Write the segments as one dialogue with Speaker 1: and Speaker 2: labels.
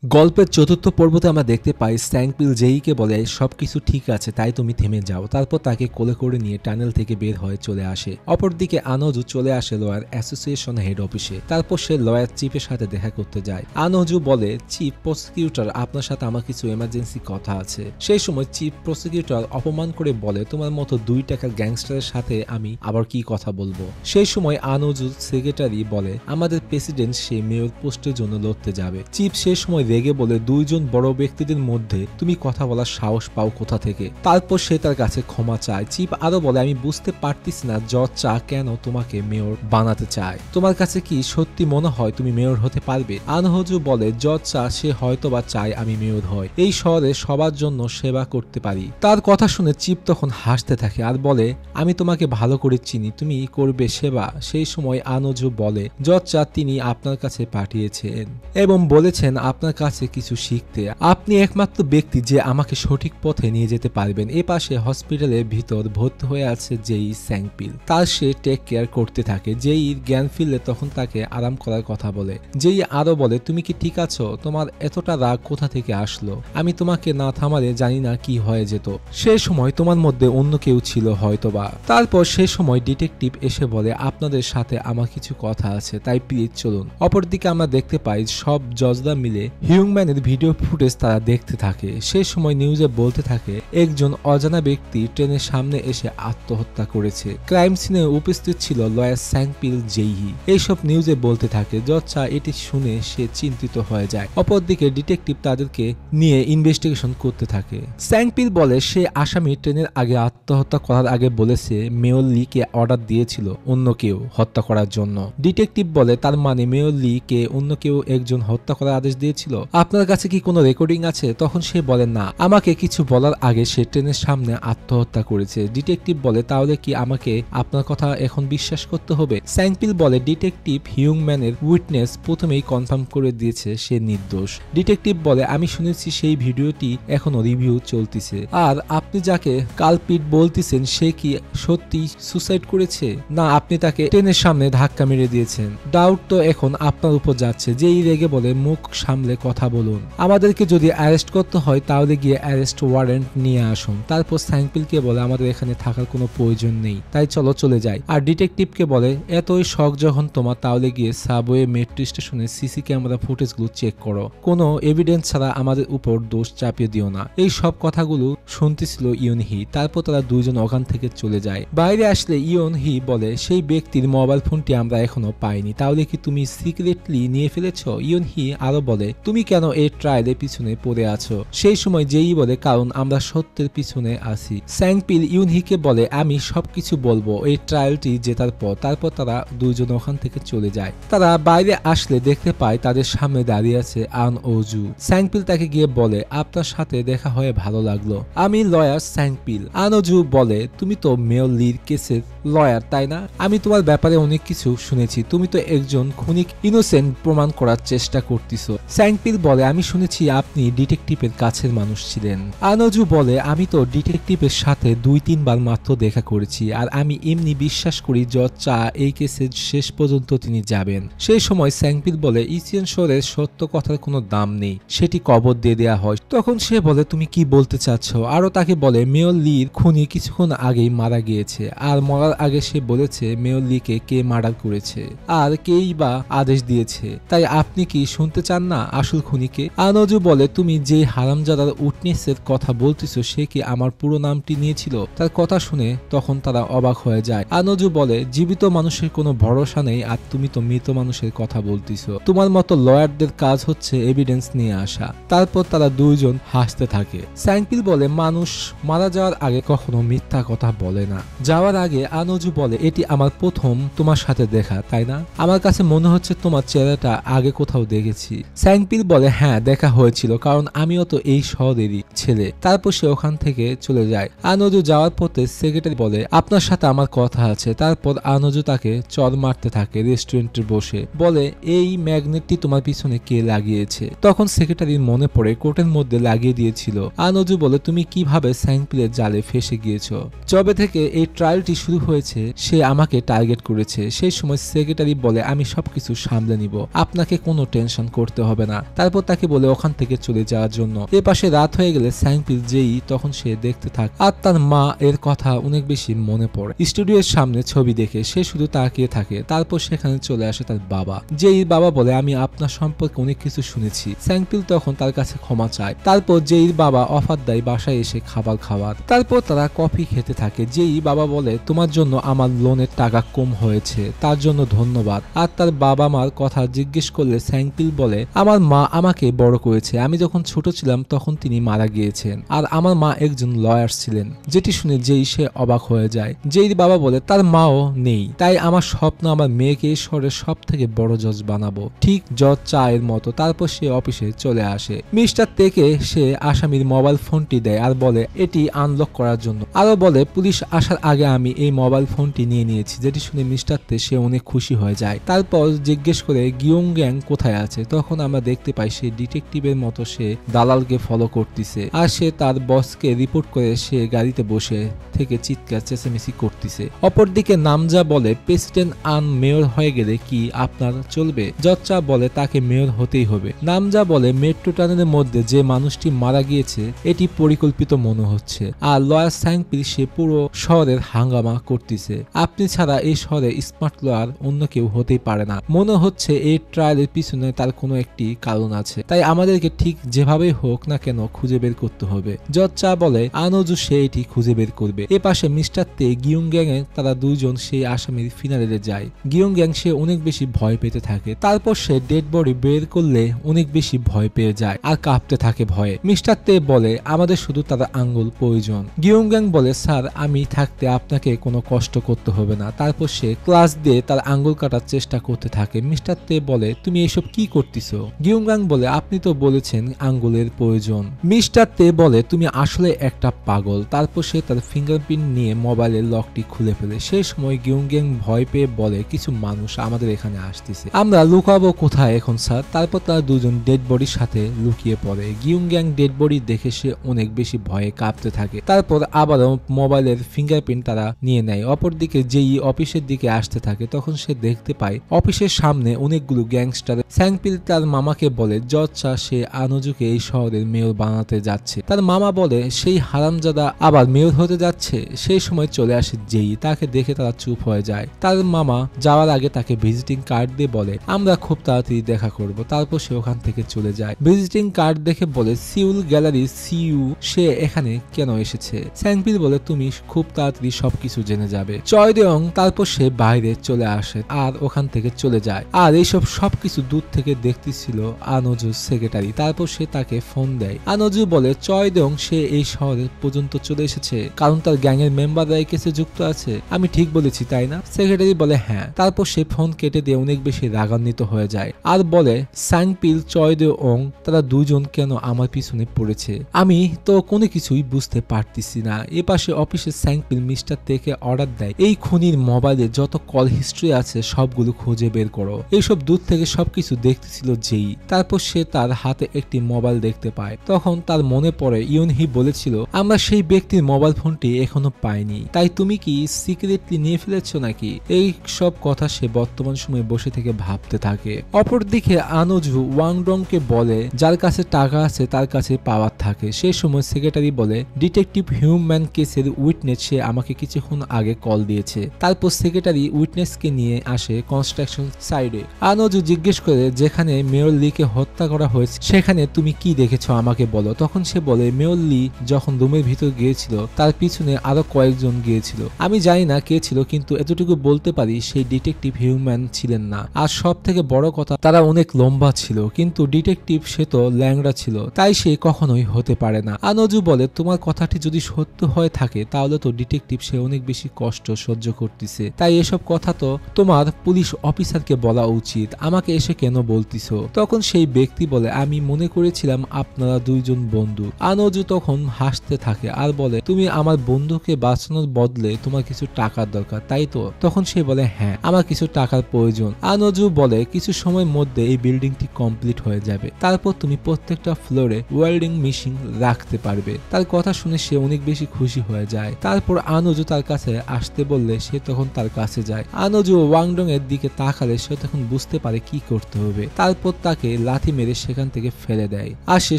Speaker 1: গল্পের চতুর্থ পর্বতে আমরা দেখতে পাই স্যাংপিল জেইকে বলে সবকিছু ঠিক আছে, তাই তুমি থেমে যাও। তারপর তাকে কোলে করে নিয়ে টানেল থেকে বের হয়ে চলে আসে। অপরদিকে আনোজু চলে আসে লয়ার অ্যাসোসিয়েশন হেড অফিসে। তারপর সে লয়ার চিফের সাথে দেখা করতে যায়। আনোজু বলে, চিফ প্রসিকিউটর, আপনার সাথে আমার কিছু এমার্জেন্সি কথা আছে। সেই সময় চিফ প্রসিকিউটর অপমান করে বলে, তোমার মতো 2 টাকার গ্যাংস্টারের সাথে আমি আবার কি কথা বলবো। সেই সময় আনোজু সেক্রেটারি বলে, আমাদের প্রেসিডেন্ট সে মেয়র পোস্টের জন্য লড়তে যাবে। চিফ সেই সময় রেগে বলে, 2 জন বড় ব্যক্তিদের মধ্যে তুমি কথা বলার সাহস পাও কোথা থেকে। তারপর সে তার কাছে ক্ষমা চায়। চিফ আরো বলে, আমি বুঝতে পারতেছি না জজ চা কেন তোমাকে মেয়র বানাতে চায়। তোমার কাছে কি সত্যি মনে হয় তুমি মেয়র হতে পারবে? আনহজু বলে, জজ চা সে হয়তো বা চায় আমি মেয়র হই, এই শহরে সবার জন্য সেবা করতে পারি। তার কথা শুনে চিফ তখন হাসতে থাকে আর বলে, আমি তোমাকে ভালো করে চিনি, তুমি করবে সেবা। সেই সময় আনহজু বলে, জজ চা তিনি আপনার কাছে পাঠিয়েছেন এবং বলেছেন আপনার কাছে কিছু শিখতে। আপনি একমাত্র ব্যক্তি যে আমাকে সঠিক পথে নিয়ে যেতে পারবেন। এ পাশে হসপিটালের ভিতর ভর্তি হয়ে আছে জেই স্যাংপিল। তার সে টেক কেয়ার করতে থাকে। জেই জ্ঞান ফিরলে তখন তাকে আরাম করার কথা বলে। জেই আরো বলে, তুমি কি ঠিক আছো? তোমার এতটা রাগ কোথা থেকে আসলো? আমি তোমাকে না থামালে জানি না কি হয়ে যেত। সে সময় তোমার মধ্যে অন্য কেউ ছিল হয়তোবা। তারপর সে সময় ডিটেকটিভ এসে বলে, আপনাদের সাথে আমার কিছু কথা আছে, তাই প্লিজ চলুন। অপরদিকে আমরা দেখতে পাই সব জজরা মিলে হিউম্যানের ভিডিও ফুটেজ তারা দেখতে থাকে। সেই সময় নিউজে বলতে থাকে, একজন অজানা ব্যক্তি ট্রেনের সামনে এসে আত্মহত্যা করেছে। ক্রাইম সিনে উপস্থিত ছিল লয়ার স্যাংপিল জেইহি। এইসব নিউজে বলতে থাকে। জজ এটি শুনে সে চিন্তিত হয়ে যায়। অপরদিকে ডিটেকটিভ তাদেরকে নিয়ে ইনভেস্টিগেশন করতে থাকে। স্যাংপিল বলে, সে আসামি ট্রেনের আগে আত্মহত্যা করার আগে বলেছে মেয়র লি কে অর্ডার দিয়েছিল অন্য কেউ হত্যা করার জন্য। ডিটেকটিভ বলে, তার মানে মেয়র লি কে অন্য কেউ একজন হত্যা করার আদেশ দিয়েছিল। আপনার কাছে কি কোনো রেকর্ডিং আছে? তখন সে বলে, না। আমাকে কিছু বলার আগে সে ট্রেনের সামনে আত্মহত্যা করেছে। ডিটেকটিভ বলে, তাহলে কি আমাকে আপনার কথা এখন বিশ্বাস করতে হবে? স্যাংপিল বলে, ডিটেকটিভ হিউম্যানের উইটনেস প্রথমেই কনফার্ম করে দিয়েছে সে নির্দোষ। ডিটেকটিভ বলে, আমি শুনেছি সেই ভিডিওটি এখনো রিভিউ চলতেছে। আর আপনি যাকে কালপিট বলতেছেন সে কি সত্যি সুসাইড করেছে, না আপনি তাকে ট্রেনের সামনে ধাক্কা মেরে দিয়েছেন? ডাউট তো এখন আপনার উপর যাচ্ছে। যেই রেগে বলে, মুখ সামলে কথা বলুন। আমাদেরকে যদি অ্যারেস্ট করতে হয় তাহলে গিয়ে অ্যারেস্ট ওয়ারেন্ট নিয়ে আসুন। তারপর স্যাংপিলকে বলে, আমাদের এখানে থাকার কোনো প্রয়োজন নেই, তাই চলো চলে যাই। আর ডিটেকটিভকে বলে, এতই শখ যখন তোমার তাহলে গিয়ে সাবওয়ে মেট্রো স্টেশনে সিসি ক্যামেরা ফুটেজগুলো চেক করো। কোনো এভিডেন্স ছাড়া আমাদের উপর দোষ চাপিয়ে দিও না। এই সব কথাগুলো শুনতেছিল ইয়নহি। তারপর তারা 2 জন ওখান থেকে চলে যায়। বাইরে আসলে ইয়নহি বলে, সেই ব্যক্তির মোবাইল ফোনটি আমরা এখনো পাইনি, তাহলে কি তুমি সিক্রেটলি নিয়ে ফেলেছ? ইয়নহি আরো বলে, তুমি কেন এই ট্রায়ালের পিছনে পড়ে আছো? সেই সময় যেই বলে, কারণ আমরা সত্যের পিছনে আছি। স্যাংপিল ইয়নহিকে বলে, আমি সবকিছু বলবো এই ট্রায়ালটি জেতার পর। তারপর তারা 2 জন ওখান থেকে চলে যায়। তারা বাইরে আসলে দেখতে পায় তাদের সামনে দাঁড়িয়ে আছে আনওজু। স্যাংপিল তাকে গিয়ে বলে, আপনার সাথে দেখা হয়ে ভালো লাগলো, আমি লয়ার স্যাংপিল। আনওজু বলে, তুমি তো মেয়র লির কেসের লয়ার তাই না? আমি তোমার ব্যাপারে অনেক কিছু শুনেছি। তুমি তো একজন খুনিক ইনোসেন্ট প্রমাণ করার চেষ্টা করতেছো। স্যাংপিল বলে, আমি শুনেছি আপনি ডিটেকটিভের কাছের মানুষ ছিলেন। আনওজু বলে, আমি তো ডিটেকটিভের সাথে 2-3 বার মাত্র দেখা করেছি, আর আমি এমনি বিশ্বাস করি জজ চা এই কেসের শেষ পর্যন্ত তিনি যাবেন। সেই সময় স্যাংপিল বলে, ইসিয়ান শহরের সত্য কথার কোনো দাম নেই, সেটি কবর দিয়ে দেওয়া হয়। তখন সে বলে, তুমি কি বলতে চাচ্ছ? আরো তাকে বলে, মেয়র লির খুনি কিছুক্ষণ আগেই মারা গিয়েছে, আর মরার আগে সে বলেছে মেয়র লিকে কে মার্ডার করেছে আর কেই বা আদেশ দিয়েছে। তাই আপনি কি শুনতে চান না আসল খুনিকে? আনওজু বলে, তুমি যে হারামজাদার উইটনেসের কথা বলতেছো সে কি আমার পুরো নামটি নিয়েছিল? তার কথা শুনে তখন তারা অবাক হয়ে যায়। আনওজু বলে, জীবিত মানুষের কোনো ভরসা নেই, আর তুমি তো মৃত মানুষের কথা বলতেছো। তোমার মতো লয়ারদের কাজ হচ্ছে এভিডেন্স নিয়ে আসা। তারপর তারা 2 জন হাসতে থাকে। স্যাংপিল বলে, মানুষ মারা যাওয়ার আগে কখনো মিথ্যা কথা বলে না। যাওয়ার আগে আনওজু বলে, এটি আমার প্রথম তোমার সাথে দেখা তাই না? আমার কাছে মনে হচ্ছে তোমার চেহারাটা আগে কোথাও দেখেছি। স্যাংপিল বলে, হ্যাঁ দেখা হয়েছিল, কারণ আমিও তো এই শহরেরই ছেলে। তারপর সে ওখান থেকে চলে যায়। আনওজু যাওয়ার পথে সেক্রেটারি বলে, আপনার সাথে আমার কথা আছে। তারপর আনওজু তাকে চর মারতে থাকে রেস্টুরেন্টে বসে। বলে, এই ম্যাগনেটটি তোমার পিছনে কে লাগিয়েছে? তখন সেক্রেটারির মনে পড়ে কোর্টের মধ্যে লাগিয়ে দিয়েছিল। আনওজু বলে, তুমি কিভাবে স্যাংপিলের জালে ফেসে গিয়েছো? যবে থেকে এই ট্রায়ালটি শুরু হয়েছে সে আমাকে টার্গেট করেছে। সেই সময় সেক্রেটারি বলে, আমি সবকিছু সামলে নিব, আপনাকে কোনো টেনশন করতে হবে না। তারপর তাকে বলে ওখান থেকে চলে যাওয়ার জন্য। এ পাশে রাত হয়ে গেলে স্যাংপিল যেই তখন সে দেখতে থাকে আর তার মা এর কথা অনেক বেশি মনে পড়ে। স্টুডিওর সামনে ছবি দেখে সে শুধু তাকিয়ে থাকে। তারপর সেখানে চলে আসে তার বাবা। যেই বাবা বলে আমি আপনার সম্পর্কে অনেক কিছু শুনেছি। স্যাংপিল তখন তার কাছে ক্ষমা চায়। তারপর যেই বাবা অফার দেয় বাসায় এসে খাবার খাওয়ার। তারপর তারা কফি খেতে থাকে। যেই বাবা বলে তোমার জন্য আমার লোনের টাকা কম হয়েছে, তার জন্য ধন্যবাদ। আর তার বাবা মার কথা জিজ্ঞেস করলে স্যাংপিল বলে আমার মা আমাকে বড় করেছে, আমি যখন ছোট ছিলাম তখন তিনি মারা গিয়েছেন আর আমার মা একজন লয়ার ছিলেন। যেটি শুনে যেই সে অবাক হয়ে যায়। যেই বাবা বলে তার মাও নেই, তাই আমার স্বপ্ন আমার মেয়েকে শহরের সব থেকে বড় জজ বানাবো, ঠিক জজ চায়ের মতো। তারপর সে অফিসে চলে আসে। মিস্টার তেকে সে আসামির মোবাইল ফোনটি দেয় আর বলে এটি আনলক করার জন্য। আরো বলে পুলিশ আসার আগে আমি এই মোবাইল ফোনটি নিয়ে নিয়েছি। যেটি শুনে মিস্টার তে সে অনেক খুশি হয়ে যায়। তারপর জিজ্ঞেস করে গিয়ং গ্যাং কোথায় আছে। তখন আমরা দেখতে পাই সে ডিটেকটিভের মতো সে দালালকে ফলো করতেছে আর সে তার বসকে রিপোর্ট করে সে গাড়িতে বসে থেকে চিৎকার চেঁচামেচি করতেছে। অপরদিকে নামজা বলে প্রেসিডেন্ট আন মেয়র হয়ে গেলে কি আপনার চলবে? জচ্চা বলে তাকে মেয়র হতেই হবে। নামজা বলে মেট্রো টানেলের মধ্যে যে মানুষটি মারা গিয়েছে এটি পরিকল্পিত মনে হচ্ছে আর লয়ার স্যাংপিল সে পুরো শহরের হাঙ্গামা করতেছে। আপনি ছাড়া এই শহরে স্মার্ট লয়ার অন্য কেউ হতেই পারে না। মনে হচ্ছে এই ট্রায়ালের পিছনে তার কোনো একটি কারণ আছে, তাই আমাদেরকে ঠিক যেভাবেই হোক না কেন খুঁজে বের করতে হবে। জচ্চা বলে আনোজু সে এটি খুঁজে বের করবে। এ পাশে মিস্টার তে গিয়ং গ্যাং এ তারা দুইজন সেই আসামির ফিনালে যায়। গিয়ং গ্যাং সে অনেক বেশি ভয় পেতে থাকে। তারপর সে ডেড বডি বের করলে অনেক বেশি ভয় পেয়ে যায় আর কাঁপতে থাকে ভয়ে। মিস্টার তে বলে আমাদের শুধু তার আঙ্গুল প্রয়োজন। গিয়ং গ্যাং বলে স্যার আমি থাকতে আপনাকে কোনো কষ্ট করতে হবে না। তারপর সে ক্লাস দিয়ে তার আঙ্গুল কাটার চেষ্টা করতে থাকে। মিস্টার তে বলে তুমি এসব কি করতেছো? গিয়ং গ্যাং বলে আপনি তো বলেছেন আঙ্গুলের প্রয়োজন। মিস্টার তে বলে তুমি আসলে একটা পাগল। তারপর সে তার ফিঙ্গারপ্রিন্ট নিয়ে মোবাইলের লকটি খুলে ফেলে। সেই সময় গিয়ং গ্যাং ভয় পেয়ে বলে কিছু মানুষ আমাদের এখানে আসতেছে, আমরা লুকাবো কোথায় এখন স্যার? তারপর তারা দুজন ডেড বডির সাথে লুকিয়ে পড়ে। গিয়ং গ্যাং ডেড বডি দেখে সে অনেক বেশি ভয়ে কাঁপতে থাকে। তারপর আবারও মোবাইলের ফিঙ্গারপ্রিন্ট তারা নিয়ে নেয়। অপরদিকে যেই অফিসের দিকে আসতে থাকে তখন সে দেখতে পায় অফিসের সামনে অনেকগুলো গ্যাংস্টার। স্যাংপিল তার মামাকে বলে জচ্চা সে আনোজুকে এই শহরের মেয়র বানাতে যাচ্ছে। তার মামা বলে সেই হারামজাদা আবার মেয়র হতে যাচ্ছে। সেই সময় চলে আসে যেই, তাকে দেখে তারা চুপ হয়ে যায়। তার মামা যাওয়ার আগে তাকে ভিজিটিং কার্ড দিয়ে বলে আমরা খুব তাড়াতাড়ি দেখা করব। তারপর সে ওখান থেকে চলে যায়। ভিজিটিং কার্ড দেখে বলে সিউল গ্যালারি সিইউ সে এখানে কেন এসেছে? স্যাংপিল বলে তুমি খুব তাড়াতাড়ি সবকিছু জেনে যাবে। চয়দেয়ং তারপর সে বাইরে চলে আসে আর ওখান থেকে চলে যায়। আর এইসব সবকিছু দূর থেকে দেখতেছিল আনোজুর সেক্রেটারি। তারপর সে তাকে ফোন দেয়। আনোজু বলে চয়দেয়ং সে এই শহরের পর্যন্ত চলে এসেছে কারণ তার গ্যাংয়ের মেম্বাররা এই কেসে যুক্ত আছে। আমি ঠিক বলেছি তাই না? সেক্রেটারি বলে হ্যাঁ। তারপর সে ফোন কেটে দিয়ে অনেক বেশি রাগান্বিত হয়ে যায় আর বলে স্যাংপিল চয়দেয়ং তারা দুজন কেন আমার পিছনে পড়েছে? আমি তো কোনো কিছুই বুঝতে পারতেছি না। এ পাশে অফিসে স্যাংপিল মিস্টার তেকে অর্ডার দেয় এই খুনির মোবাইলে যত কল হিস্ট্রি আছে সবগুলো খুঁজে বের করো। এইসব দূর থেকে সবকিছু দেখতেছিল যেই। তারপর সে তার হাতে একটি মোবাইল দেখতে পায়। তখন তার মনে পড়ে ইউনহি বলেছিল আমরা সেই ব্যক্তির মোবাইল ফোনটি এখনো পাইনি, তাই তুমি কি সিক্রেটলি নিয়ে ফেলেছো নাকি? এই সব কথা সে বর্তমান সময়ে বসে থেকে ভাবতে থাকে। অপরদিকে আনোজু ওয়াংডংকে বলে যার কাছে টাকা আছে তার কাছে পাওয়ার থাকে। সেই সময় সেক্রেটারি বলে ডিটেকটিভ হিউম্যান কেসের উইটনেস সে আমাকে কিছুক্ষণ আগে কল দিয়েছে। তারপর সেক্রেটারি উইটনেসকে নিয়ে আসে কনস্ট্রাকশন সাইডে। আনোজু জিজ্ঞেস করে যেখানে মেয়র লিকে হত্যা করা হয়েছে সেখানে তুমি কি দেখেছো আমাকে বলো। তখন সে বলে মেয়র লি যখন রুমের ভিতর গিয়েছিল তার পিছনে আরো কয়েকজন গিয়েছিল। আমি জানি না কে ছিল, কিন্তু এতটুকু বলতে পারি সেই ডিটেকটিভ হিউম্যান ছিলেন না। আর সব থেকে বড় কথা তারা অনেক লম্বা ছিল, কিন্তু ডিটেকটিভ সে তো ল্যাংড়া ছিল, তাই সে কখনোই হতে পারে না। আনোজু বলে তোমার কথাটি যদি সত্য হয়ে থাকে তাহলে তো ডিটেকটিভ সে অনেক বেশি কষ্ট সহ্য করতেছে, তাই এসব কথা তো তোমার পুলিশ অফিসারকে বলা উচিত, আমাকে এসে কেন বলতিছো? তখন সেই ব্যক্তি বলে আমি মনে করেছিলাম আপনারা দুইজন বন্ধু। আনোজু তখন হাসতে থাকে আর বলে তুমি আমার বন্ধুকে বাঁচানোর বদলে তোমার কিছু টাকার দরকার তাই তো? তখন সে বলে হ্যাঁ আমার কিছু টাকার প্রয়োজন। আনোজু বলে কিছু সময়ের মধ্যে এই বিল্ডিংটি কমপ্লিট হয়ে যাবে, তারপর তুমি প্রত্যেকটা ফ্লোরে ওয়েল্ডিং মেশিন রাখতে পারবে। তার কথা শুনে সে অনেক বেশি খুশি হয়ে যায়। তারপর আনোজু তার কাছে আসতে বললে সে তখন তার কাছে যায়। আনোজু ওয়াংডং এর দিকে তাকালে সে তখন বুঝতে পারে কি করতে হবে। তারপর তাকে লাথি মেরে সেখান থেকে ফেলে দেয় আর সে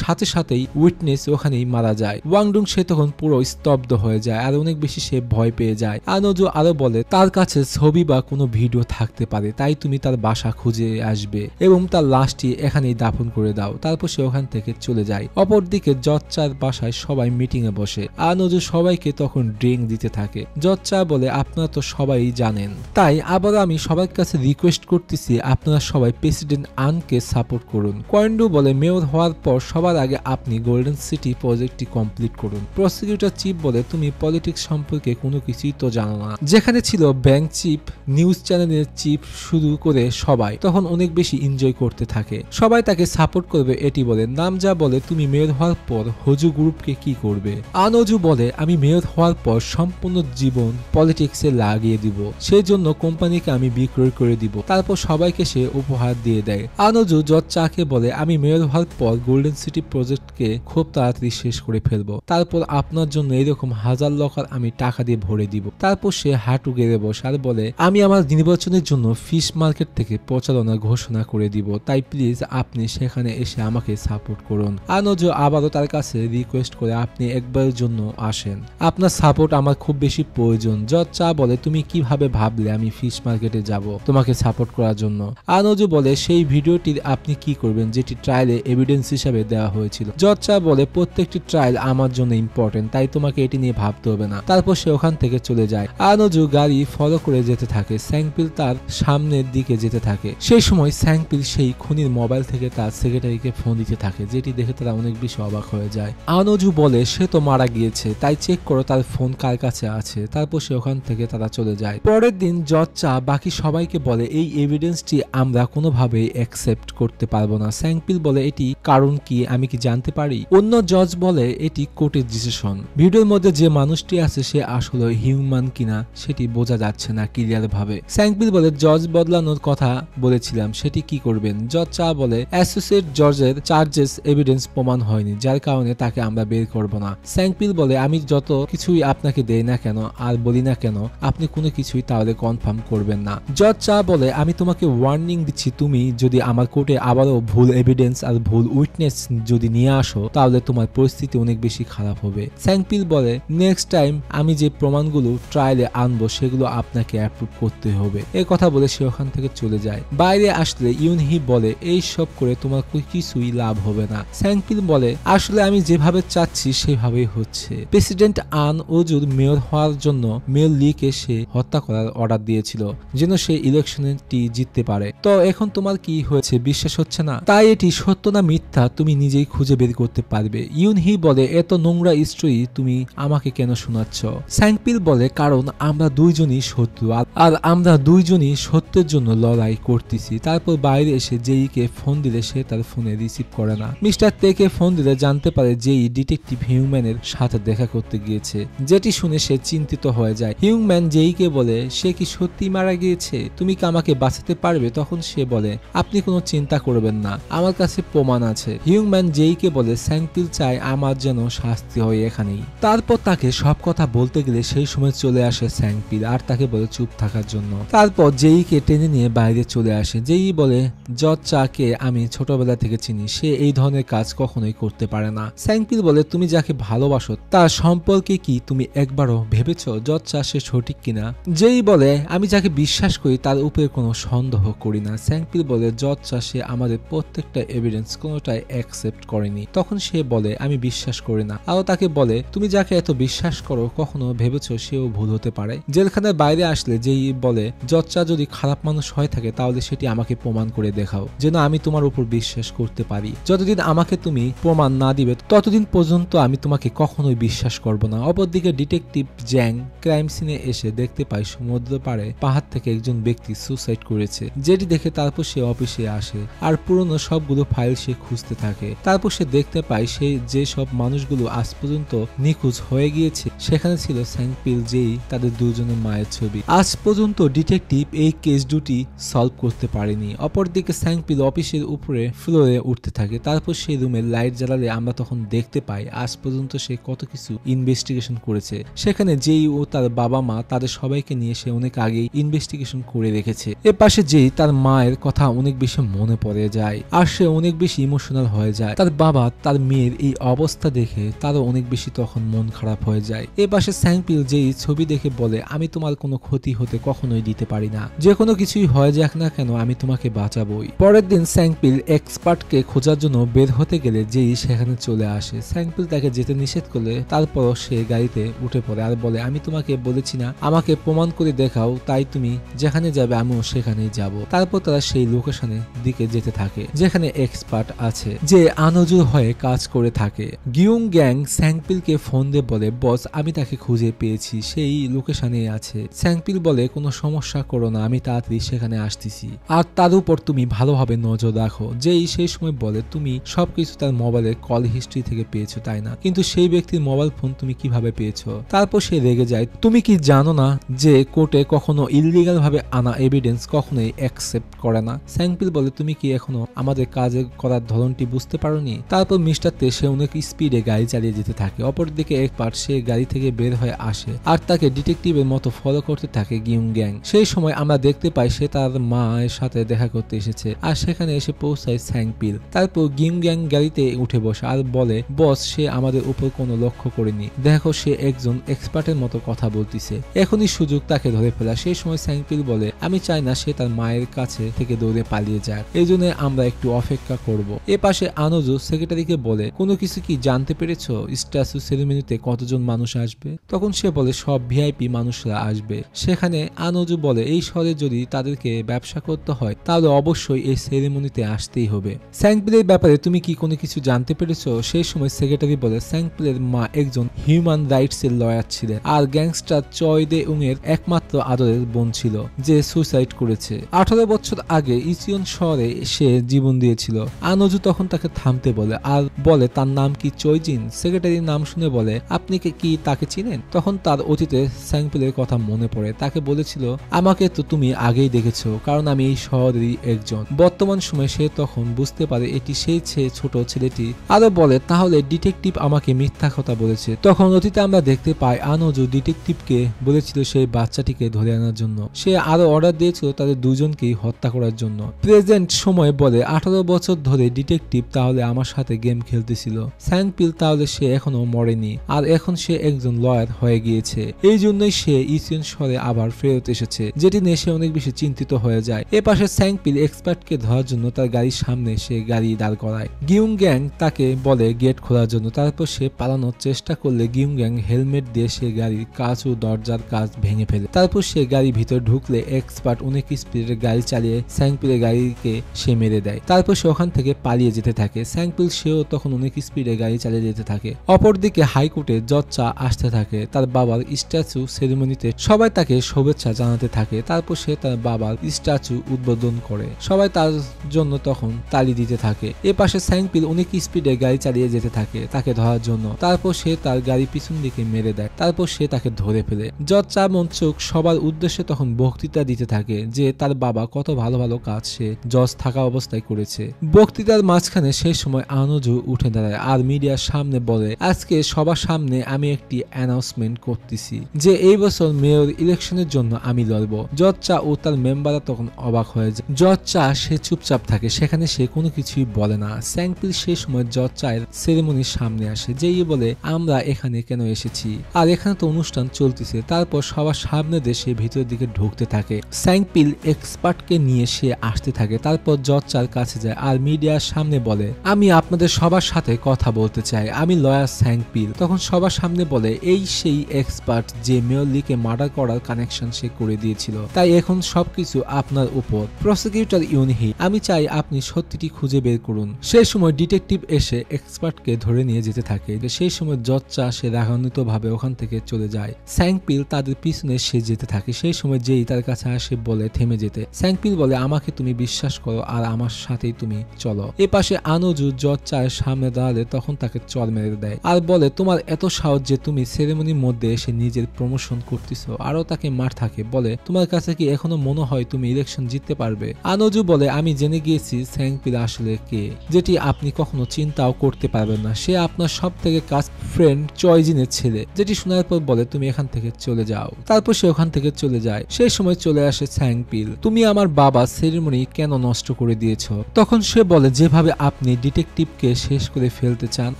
Speaker 1: সাথে সাথেই উইটনেস ওখানেই মারা যায়। ওয়াংডুং সে তখন পুরো স্তব্ধ হয়ে যায় আর অনেক বেশি সে ভয় পেয়ে যায়। আনোজু আরো বলে তার কাছে ছবি বা কোনো ভিডিও থাকতে পারে, তাই তুমি তার বাসা খুঁজে আসবে এবং তার লাশটি এখানেই দাফন করে দাও। তারপর সে ওখান থেকে চলে যায়। অপরদিকে জচ্চার বাসায় সবাই মিটিং এ বসে। আনোজু সবাইকে তখন ড্রিঙ্ক দিতে থাকে। জচ্চা বলে আপনারা তো সবাই জানেন, তাই আবার আমি সবার কাছে রিকোয়েস্ট করতেছি আপনারা সবাই প্রেসিডেন্ট আনকে সাপোর্ট করুন। কোয়েন্ডু বলে মেয়র হওয়ার পর সবার আগে আপনি গোল্ডেন সিটি প্রজেক্টটি কমপ্লিট করুন। প্রসিকিউটর চিফ বলে তুমি পলিটিক্স সম্পর্কে কোনো কিছুই তো জানো না। যেখানে ছিল ব্যাংক চিফ, নিউজ চ্যানেলের চিফ শুরু করে সবাই তখন অনেক বেশি এনজয় করতে থাকে। সবাই তাকে সাপোর্ট করবে এটি বলে। নামজা বলে তুমি মেয়র হওয়ার পর হোজু গ্রুপকে কি করবে? আনোজু বলে আমি মেয়র হওয়ার পর সম্পূর্ণ জীবন পলিটিক্সে লাগিয়ে দিব, সেই জন্য কোম্পানিকে আমি বিক্রয় করে দিব। তারপর সবাইকে সে উপহার দিয়ে দেয়। আনোজু জচ্চাকে বলে আমি মেয়র হওয়ার পর গোল্ডেন সিটি প্রজেক্টকে খুব তাড়াতাড়ি শেষ করে ফেলবো, তারপর আপনার জন্য এরকম হাজার লকার আমি টাকা দিয়ে ভরে দিব। তারপর সে হাঁটু গেড়ে বসে আর বলে আমি আমার নির্বাচনের জন্য ফিশ মার্কেট থেকে প্রচারণা ঘোষণা করে দিব, তাই প্লিজ আপনি সেখানে এসে আমাকে সাপোর্ট করুন। আনোজু আবারও তার কাছে রিকোয়েস্ট করে আপনি একবারের জন্য আসেন, আপনার সাপোর্ট আমার খুব বেশি প্রয়োজন। জচ্চা বলে তুমি কিভাবে ভাবলে আমি ফিশ মার্কেটে যাব তোমাকে সাপোর্ট করার জন্য? আনোজু বলে সেই ভিডিওটির আপনি কি করবেন যেটি ট্রায়ালে এভিডেন্স হিসাবে দেওয়া হয়েছিল। জচ্চা বলে প্রত্যেকটি ট্রায়াল আমার জন্য ইম্পর্টেন্ট, তাই তোমাকে এটি নিয়ে ভাবতে হবে না। তারপর সে ওখান থেকে চলে যায়। আনোজু গাড়ি ফলো করে যেতে থাকে। স্যাংপিল তার সামনের দিকে যেতে থাকে। সেই সময় স্যাংপিল সেই খুনির মোবাইল থেকে তার সেক্রেটারিকে ফোন দিতে থাকে, যেটি দেখে তারা অনেক বেশি অবাক হয়ে যায়। আনোজু বলে সে তো মারা গিয়েছে, তাই চেক করো তার ফোন কার কাছে আছে। তারপর সে ওখান থেকে তারা চলে যায়। পরের দিন জচ্চা বাকি সবাইকে বলে এই এভিডেন্সটি আমরা কোনোভাবেই অ্যাকসেপ্ট করতে পারবো না। স্যাংপিল বলে এটি কারণ কি আমি কি জানতে পারি? অন্য জজ বলে এটি কোর্টের ডিসিশন। ভিডিওর মধ্যে যে মানুষটি আছে সে আসলে হিউম্যান কিনা সেটি বোঝা যাচ্ছে না ক্লিয়ার ভাবে। স্যাংপিল বলে জজ বদলানোর কথা বলেছিলাম, সেটি কি করবেন? জচ্চা বলে অ্যাসোসিয়েট জজের চার্জেস এভিডেন্স প্রমাণ হয়নি, যার কারণে তাকে আমরা বের করব না। স্যাংপিল বলে আমি যত কিছুই আপনাকে দেই না কেন আর বলি না কেন আপনি কোনো কিছুই তাহলে কনফার্ম করবেন না। জচ্চা বলে আমি তোমাকে ওয়ার্নিং দিচ্ছি, তুমি যদি আমার কোর্টে আবারও ভুল এভিডেন্স আর ভুল উইটনেস যদি নিয়ে আসো তাহলে তোমার পরিস্থিতি অনেক বেশি খারাপ হবে। স্যাংপিল বলে নেক্সট টাইম আমি যে প্রমাণগুলো ট্রায়ালে আনবো সেগুলো আপনাকে অ্যাপ্রুভ করতে হবে। এই কথা বলে সে ওখান থেকে চলে যায়। বাইরে আসলে ইউনহি বলে এই সব করে তোমার কিছুই লাভ হবে না। স্যাংপিল বলে আসলে আমি যেভাবে চাচ্ছি সেভাবেই হচ্ছে। প্রেসিডেন্ট আন ওজুর মেয়র হওয়ার জন্য মেয়র লিকে সে হত্যা করার অর্ডার দিয়েছিল যেন সে ইলেকশনটি জিততে পারে। তো এখন তোমার কি হয়েছে, বিশ্বাস হচ্ছে না? তাই এটি সত্য না মিথ্যা তুমি নিজেই খুঁজে বের করতে পারবে। ইউনহি বলে এত নোংরা স্টোরি তুমি আমাকে কেন শোনাচ্ছ? স্যাংপিল বলে কারণ আমরা দুইজনই শত্রু আর আমরা দুইজনই সত্যের জন্য লড়াই করতেছি। তারপর বাইরে এসে জেইকে ফোন দিলে সে তার ফোনে রিসিভ করে না। মিস্টার তেকে ফোন দিলে জানতে পারে জেই ডিটেকটিভ হিউম্যানের সাথে দেখা করতে গিয়েছে, যেটি শুনে সে চিন্তিত হয়ে যায়। হিউম্যান জেইকে বলে সে কি সত্যি মারা গিয়েছে, তুমি কি আমাকে বাঁচাতে পারবে? তখন সে বলে আপনি কোনো চিন্তা করবেন না, আমার কাছে প্রমাণ আছে। হিউম্যান জেইকে বলে স্যাংপিল চায় আমার যেন শাস্তি হয় এখানেই। তারপর তাকে সব কথা বলতে গেলে সেই সময় চলে আসে স্যাংপিল আর তাকে বলে চুপ থাকার জন্য। তারপর জেইকে টেনে নিয়ে বাইরে চলে আসে। জেই বলে জচ্চাকে আমি ছোটবেলা থেকে চিনি, সে এই ধরনের কাজ কখনোই করতে পারে না। স্যাংপিল বলে তুমি যাকে ভালোবাসো তার সম্পর্কে কি তুমি একবারও ভেবেছো জচ্চা সে সঠিক কিনা? জেই বলে আমি যাকে বিশ্বাস করি তার উপরে কোনো সন্দেহ করি না। স্যাংপিল বলে জচ্চা সে আমাদের প্রত্যেকটা এভিডেন্স কোনোটাই অ্যাকসেপ্ট করেনি। তখন সে বলে আমি বিশ্বাস করি না। আরো তাকে বলে তুমি যাকে এত বিশ্বাস করো কখনো ভেবেছো সেও ভুল হতে পারে? জেলখানার বাইরে আসলে যেই বলে জচ্চা যদি খারাপ মানুষ হয়ে থাকে তাহলে সেটি আমাকে প্রমাণ করে দেখাও যেন আমি তোমার উপর বিশ্বাস করতে পারি। যতদিন আমাকে তুমি প্রমাণ না দিবে ততদিন পর্যন্ত আমি তোমাকে কখনোই বিশ্বাস করব না। অপরদিকে ডিটেকটিভ জ্যাং ক্রাইম সিনে এসে দেখতে পায় সমুদ্র পাড়ে পাহাড় থেকে একজন ব্যক্তি সুসাইড করেছে, যেটি দেখে তারপর সে অফিসে আসে আর পুরনো সবগুলো ফাইল সে খুঁজতে থাকে। তারপর সে দেখতে পায় সে যে সব মানুষগুলো আজ পর্যন্ত নিখোঁজ হয়ে গিয়েছে সেখানে ছিল স্যাংপিল জেই তাদের দুজনের মায়ের ছবি। আজ পর্যন্ত ডিটেকটিভ এই কেস দুটি সলভ করতে পারেনি। অপরদিকে স্যাংপিল অফিসের উপরে ফ্লোরে উঠতে থাকে। তারপর সেই রুমে লাইট জ্বালালে আমরা তখন দেখতে পাই আজ পর্যন্ত সে কত কিছু ইনভেস্টিগেশন করেছে। সেখানে জেই ও তার বাবা মা তাদের সবাইকে নিয়ে সে অনেক আগেই ইনভেস্টিগেশন করে রেখেছে। এর পাশে জেই তার মায়ের কথা অনেক বেশি মনে পড়ে হয়ে যায় আর সে অনেক বেশি ইমোশনাল হয়ে যায়। তার বাবা তার মেয়ের এই অবস্থা দেখে তারও অনেক বেশি তখন মন খারাপ হয়ে যায়। এ পাশে স্যাংপিল যেই ছবি দেখে বলে, আমি তোমার কোনো ক্ষতি হতে কখনোই দিতে পারি না, যে কোনো কিছুই হয়ে যাক না কেন আমি তোমাকে বাঁচাবই। পরের দিন স্যাংপিল এক্সপার্টকে খোঁজার জন্য বের হতে গেলে যেই সেখানে চলে আসে। স্যাংপিল তাকে যেতে নিষেধ করলে তারপরও সে গাড়িতে উঠে পড়ে আর বলে, আমি তোমাকে বলেছি না আমাকে প্রমাণ করে দেখাও, তাই তুমি যেখানে যাবে আমিও সেখানেই যাব। তারপর তারা সেই লোকেশনের দিকে যেতে থাকে যেখানে এক্সপার্ট আছে, যে আনজুর হয়ে কাজ করে থাকে। গিউং গ্যাং স্যাংপিলকে ফোন দিয়ে বলে, বস আমি তাকে খুঁজে পেয়েছি, সেই লোকেশনে আছে। স্যাংপিল বলে, কোনো সমস্যা করো না, আমি তাড়াতাড়ি সেখানে আসতেছি, আর তার উপর তুমি ভালোভাবে নজর রাখো। যেই সেই সময় বলে, তুমি সবকিছু তার মোবাইলের কল হিস্ট্রি থেকে পেয়েছো তাই না, কিন্তু সেই ব্যক্তির মোবাইল ফোন তুমি কিভাবে পেয়েছো? তারপর সে রেগে যায়, তুমি কি জানো না যে কোর্টে কখনো ইললিগাল ভাবে আনা এভিডেন্স কখনোই অ্যাকসেপ্ট করে না? স্যাংপিল বলে, তুমি কি এখনো আমাদের কাজে করার ধরনটি বুঝতে পারোনি? তারপর মিস্টার তে সে অনেক স্পিডে গাড়ি চালিয়ে যেতে থাকে। অপরদিকে এক্সপার্ট সে গাড়ি থেকে বের হয়ে আসে আর তাকে ডিটেকটিভের মতো ফলো করতে থাকে গিউং গ্যাং। সেই সময় আমরা দেখতে পাই সে তার মায়ের সাথে দেখা করতে এসেছে আর সেখানে এসে পৌঁছায় স্যাংপিল। তারপর গিউং গ্যাং গাড়িতে উঠে বসে আর বলে, বস সে আমাদের উপর কোনো লক্ষ্য করেনি, দেখো সে একজন এক্সপার্টের মতো কথা বলতিছে, এখনই সুযোগ তাকে ধরে ফেলা। সেই সময় স্যাংপিল বলে, আমি চাই না সে তার মায়ের কাছে থেকে দৌড়ে পালিয়ে যাক, এই জন্য আমরা একটু অপেক্ষা করব। এ পাশে আনোজু সেক্রেটারিকে বলে, কোনো কিছু কি জানতে পেরেছো স্ট্যাচু সেরেমনিতে কতজন মানুষ আসবে? তখন সে বলে, সব ভিআইপি মানুষরা আসবে। সেখানে আনোজু বলে, এই শহরে যদি তাদেরকে ব্যবসা করতে হয় তাহলে অবশ্যই এই সেরেমনিতে আসতেই হবে। স্যাংপিলের ব্যাপারে তুমি কি কোনো কিছু জানতে পেরেছো? সেই সময় সেক্রেটারি বলে, স্যাংপিলের মা একজন হিউম্যান রাইটস এর লয়ার ছিলেন আর গ্যাংস্টার চয় দে উং এর একমাত্র আদরের বোন ছিল যে সুইসাইড করেছে 18 বছর আগে ইচিয়ন শহরে সে জীবন দিয়েছিল। আনোজু তখন তাকে থামতে বলে আর বলে, তার নাম কি চয়জিন? সেক্রেটারির নাম শুনে বলে, আপনি কি তাকে চিনেন? তখন তার অতীতে স্যাংপিলের কথা মনে পড়ে, তাকে বলেছিল, আমাকে তো তুমি আগেই দেখেছো কারণ আমি এই শহরেরই একজন। বর্তমান সময়ে সে তখন বুঝতে পারে এটি সেই ছোট ছেলেটি। আরো বলে, তাহলে ডিটেকটিভ আমাকে মিথ্যা কথা বলেছে। তখন অতীতে আমরা দেখতে পাই আনোজু ডিটেকটিভকে বলেছিল সেই বাচ্চাটিকে ধরে আনার জন্য। সে আরো অর্ডার দিয়েছিল তাদের দুজনকেই হত্যা করার জন্য। প্রেজেন্ট সময় বলে, 18 বছর ধরে ডিটেকটিভ তাহলে আমার সাথে গেম খেলতেছিল। স্যাংপিল তাহলে সে এখনো মরেনি আর এখন সে একজন লয়ার হয়ে গিয়েছে, এই জন্যই সে ইচিয়ন শহরে আবার ফেরত এসেছে, যেটি নিয়ে সে অনেক বেশি চিন্তিত হয়ে যায়। এ পাশে স্যাংপিল এক্সপার্টকে ধরার জন্য তার গাড়ির সামনে সে গাড়ি দাঁড় করায়। গিউং গ্যাং তাকে বলে গেট খোলার জন্য। তারপর সে পালানোর চেষ্টা করলে গিউং গ্যাং হেলমেট দিয়ে সে গাড়ির কাঁচ ও দরজার কাঁচ ভেঙে ফেলে। তারপর সে গাড়ির ভিতর ঢুকলে এক্সপার্ট অনেক স্পিডে গাড়ি চালিয়ে স্যাংপিলের গাড়িকে সে মেরে দেয়। তারপর সে ওখান থেকে পালিয়ে যেতে থাকে। স্যাংপিল সেও তখন অনেক স্পিডে গাড়ি চালিয়ে যেতে থাকে। অপরদিকে হাইকোর্টে জজ চা আসতে থাকে। তার বাবার স্ট্যাচু সেরেমনিতে সবাই তাকে শুভেচ্ছা জানাতে থাকে। তারপর সে তার বাবার স্ট্যাচু উদ্বোধন করে, সবাই তার জন্য তখন তালি দিতে থাকে। এ পাশে স্যাংপিল অনেক স্পিডে গাড়ি চালিয়ে যেতে থাকে তাকে ধরার জন্য। তারপর সে তার গাড়ি পিছন দিকে মেরে দেয়। তারপর সে তাকে ধরে ফেলে। জজ চা মঞ্চক সবার উদ্দেশ্যে তখন বক্তৃতা দিতে থাকে যে তার বাবা কত ভালো ভালো কাজ সে জজ থাকা অবস্থায় করেছে। বক্তৃতার মাঝখানে সেই সময় আনোজু উঠে দাঁড়ায় আর মিডিয়ার সামনে বলে, আজকে সবার সামনে আমি একটি অ্যানাউন্সমেন্ট করতেছি যে এই বছর মেয়র ইলেকশনের জন্য আমি লড়ব। জজ চা ও তার মেম্বাররা তখন অবাক হয়ে যায়। জজ চা সে চুপচাপ থাকে, সেখানে সে কোনো কিছুই বলে না। স্যাংপিল সেই সময় জজ চায়ের সেরেমনির সামনে আসে, যেই বলে, আমরা এখানে কেন এসেছি আর এখানে তো অনুষ্ঠান চলতেছে। তারপর সবার সামনে দিয়ে সে ভিতরের দিকে ঢুকতে থাকে। স্যাংপিল এক্সপার্টকে নিয়ে সে আসতে থাকে। তারপর জজ চার কাছে যায় আর মিডিয়ার সামনে বলে, আমি আপনাদের সবার সাথে কথা বলতে চাই, আমি লয়ার স্যাংপিল। তখন সবার সামনে বলে, এই সেই এক্সপার্ট যে মেয়র লিকে মার্ডার করার কানেকশন সে করে দিয়েছিল, তাই এখন সবকিছু আপনার উপর। প্রসিকিউটর ইউনহি, আমি চাই আপনি সত্যিটি খুঁজে বের করুন। সেই সময় ডিটেকটিভ এসে এক্সপার্টকে ধরে নিয়ে যেতে থাকে। সেই সময় জজ চা সে রাগান্বিত ভাবে ওখান থেকে চলে যায়। স্যাংপিল তাদের পিছনে সে যেতে থাকে। সেই সময় যেই তার কাছে আসে বলে থেমে যেতে। স্যাংপিল বলে, আমাকে তুমি বিশ্বাস করো আর আমার সাথেই তুমি চলো। এ পাশে আনোজু জজ চায়ের সামনে দাঁড়ালে তখন তাকে চর মেরে দেয় আর বলে, তোমার এত সাহস যে তুমি সেরেমনির মধ্যে এসে নিজের প্রমোশন করতেছো। আরো তাকে মার থাকে, বলে, তোমার কাছে কি এখনো মনে হয় তুমি ইলেকশন জিততে পারবে? আনোজু বলে, আমি জেনে গিয়েছি স্যাংপিল আসলে কে, যেটি আপনি কখনো চিন্তাও করতে পারবেন না। সে আপনার সব থেকে কাছ ফ্রেন্ড চয়জিনের ছেলে। যেটি শোনার পর বলে, তুমি এখান থেকে চলে যাও। তারপর সে ওখান থেকে চলে যায়। সেই সময় চলে আসে স্যাংপিল। তুমি আমার বাবা সেরেমনি কেন নষ্ট করে দিয়েছ। তখন সে বলে যেভাবে আপনি ডিটেকটিভকে শেষ করে ফেলতে চান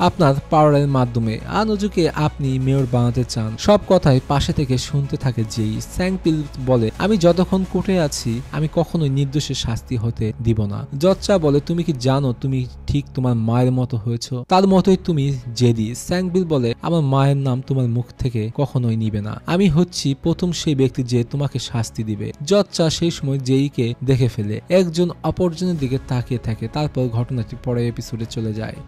Speaker 1: আপনার পাওয়ারের মাধ্যমে, আনোজুকে আপনি মেয়র বানাতে চান। সব কথাই পাশে থেকে শুনতে থাকে যেই। স্যাংপিল বলে আমি যতক্ষণ কোর্টে আছি আমি কখনোই নির্দোষের শাস্তি হতে দিব না। জচ্চা বলে তুমি কি জানো তুমি ঠিক তোমার মায়ের মতো হয়েছ, তার মতোই তুমি জেদি। স্যাংপিল বলে আমার মায়ের নাম তোমার মুখ থেকে কখনোই নিবে না, আমি হচ্ছি প্রথম সেই ব্যক্তি যে তোমাকে শাস্তি দিবে। জচ্চা সেই সময় জেইকে দেখে ফেলে, একজন অপরজনের দিকে তাকিয়ে থাকে। তারপর ঘটনাটি পরের এপিসোডে চলে যায়।